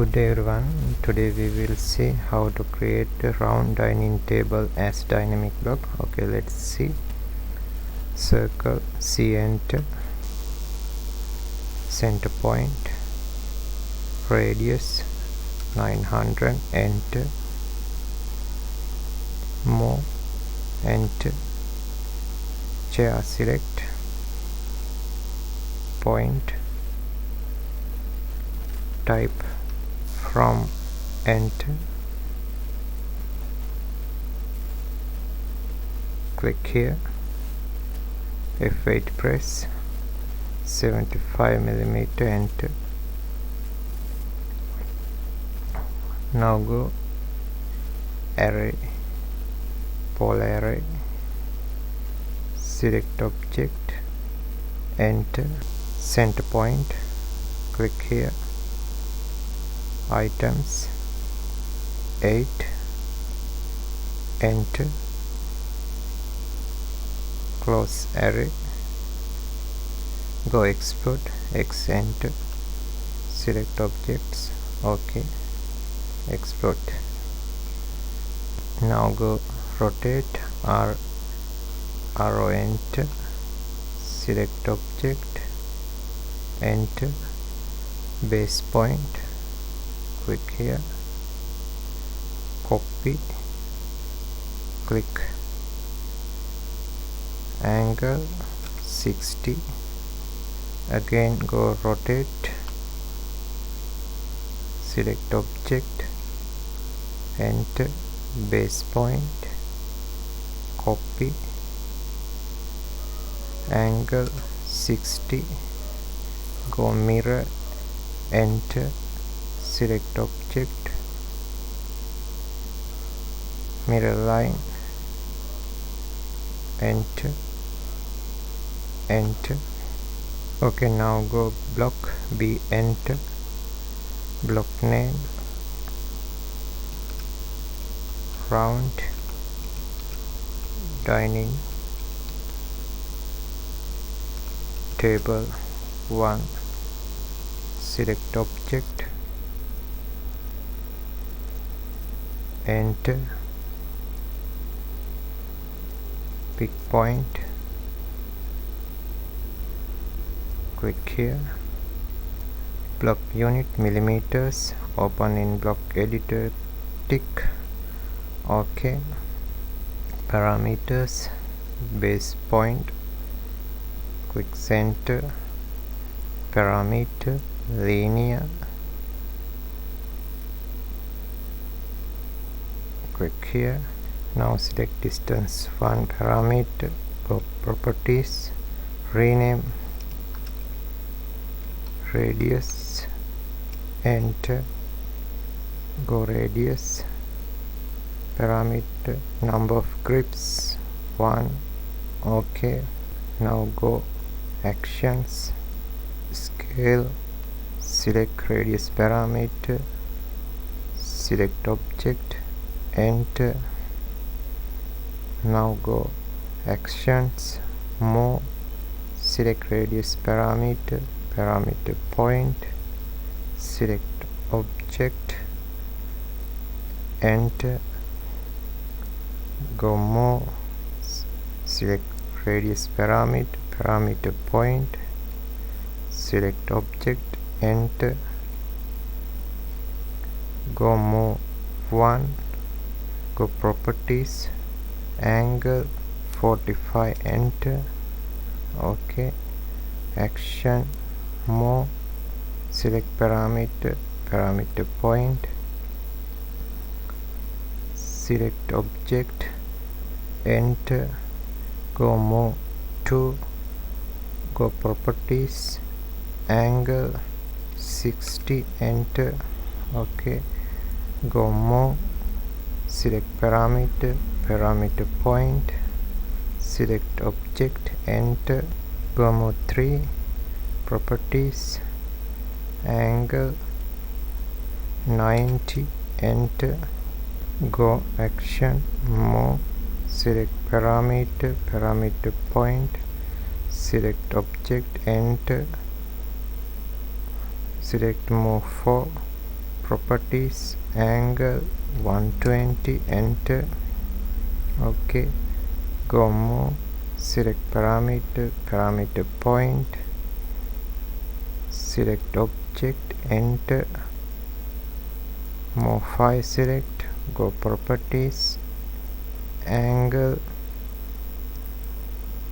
Good day everyone. Today we will see how to create a round dining table as dynamic block. Okay, let's see. Circle, C, enter, center point, radius 900, enter, move, enter, chair, select, point, type from, enter, click here, F8 press, 75mm, enter. Now go array, pole array, select object, enter, center point, click here, items 8, enter, close array, go export, X, enter, select objects, OK, export. Now go rotate, arrow, enter, select object, enter, base point, click here, copy, click, angle 60, again go rotate, select object, enter, base point, copy, angle 60, go mirror, enter, select object, mirror line, enter, enter. Okay, now go block B, enter, block name, round dining table 1, select object, enter, pick point, click here, block unit millimeters, open in block editor, tick, OK, parameters, base point, click center, parameter, linear, click here. Now select distance 1 parameter, go properties, rename, radius, enter, go radius, parameter, number of grips 1, OK. Now go actions, scale, select radius parameter, select object, enter. Now go actions, move, select radius parameter, parameter point, select object, enter, go move, select radius parameter, parameter point, select object, enter, go move 1, go properties, angle 45, enter, OK, action, move, select parameter, parameter point, select object, enter, go move 2, go properties, angle 60, enter, OK, go move, select parameter, parameter point, select object, enter, go move 3, properties, angle 90, enter, go action, move, select parameter, parameter point, select object, enter, select move 4, properties, angle 120, enter. Okay, go more, select parameter point, select object, enter. More 5, select, go properties, angle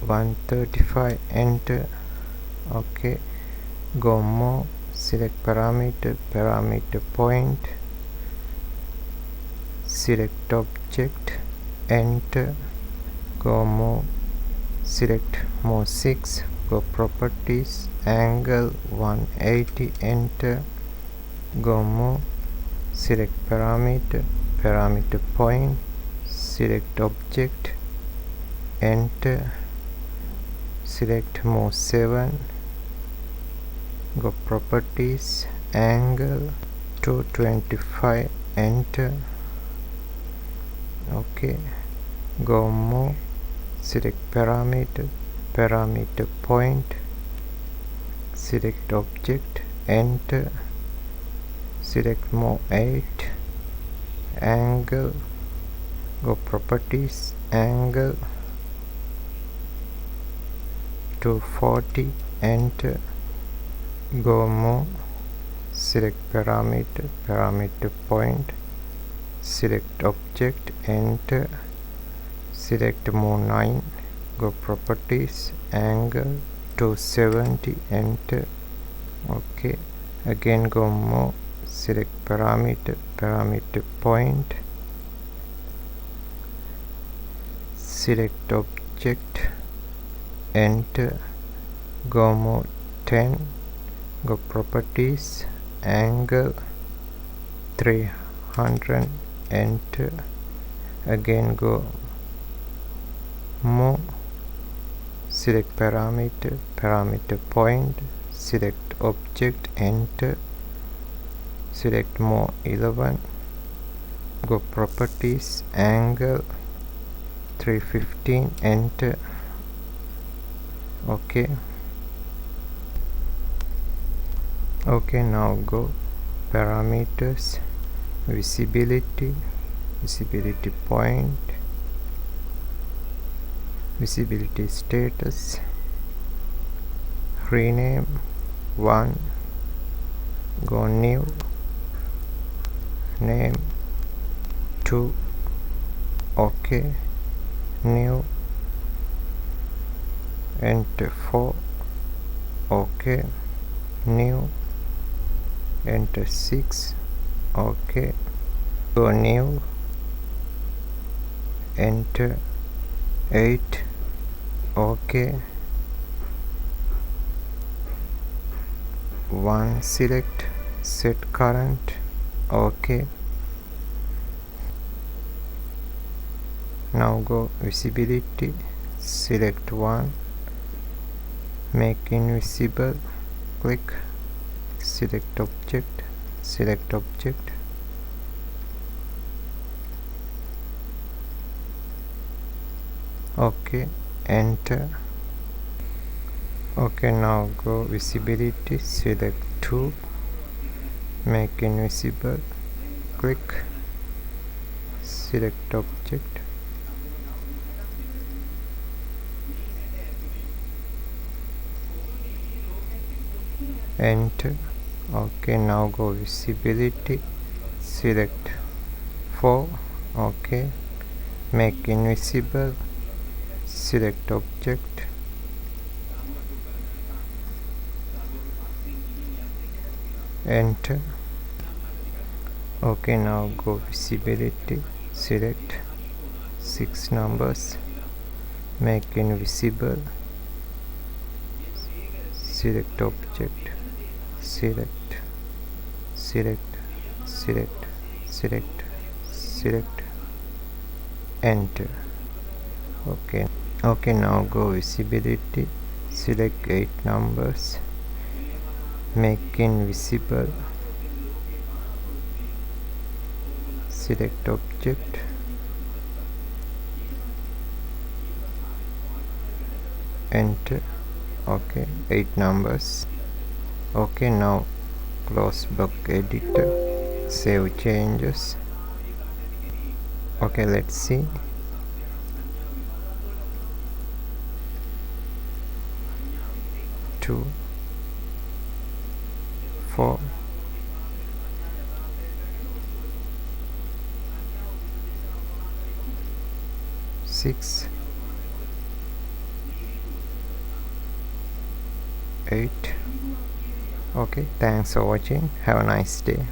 135, enter. Okay, go more, select parameter point, select object, enter. Go more, select more 6, go properties, angle 180, enter. Go more, select parameter point, select object, enter. Select more 7, go properties, angle 225, enter. Okay, go more, select parameter point, select object, enter. Select more 8, angle, go properties, angle 240, enter. Go more, select parameter point, select object, enter. Select more 9, go properties, angle 270, enter. Okay, again go more, select parameter point, select object, enter. Go more 10, go properties, angle 300, enter. Again go more, select parameter point, select object, enter. Select more 11, go properties, angle 315, enter. Okay, now go parameters, visibility point, visibility status, rename 1, go new, name 2, okay, new, enter 4, okay, new, enter 6, okay, go new, enter 8, okay, 1, select, set current, okay. Now go visibility, select 1, make invisible, click, select object, okay, enter. Okay, now go visibility, select 2, make invisible, click, select object, enter. Okay, now go visibility, select 4, okay, make invisible, select object, enter. Okay, now go visibility, select 6 numbers, make invisible, select object, select, enter. Okay, now go visibility, select 8 numbers, make invisible, select object, enter. Okay, 8 numbers. Okay, now close bug editor, save changes. Okay, let's see. 2 4 6 8. Okay, thanks for watching. Have a nice day.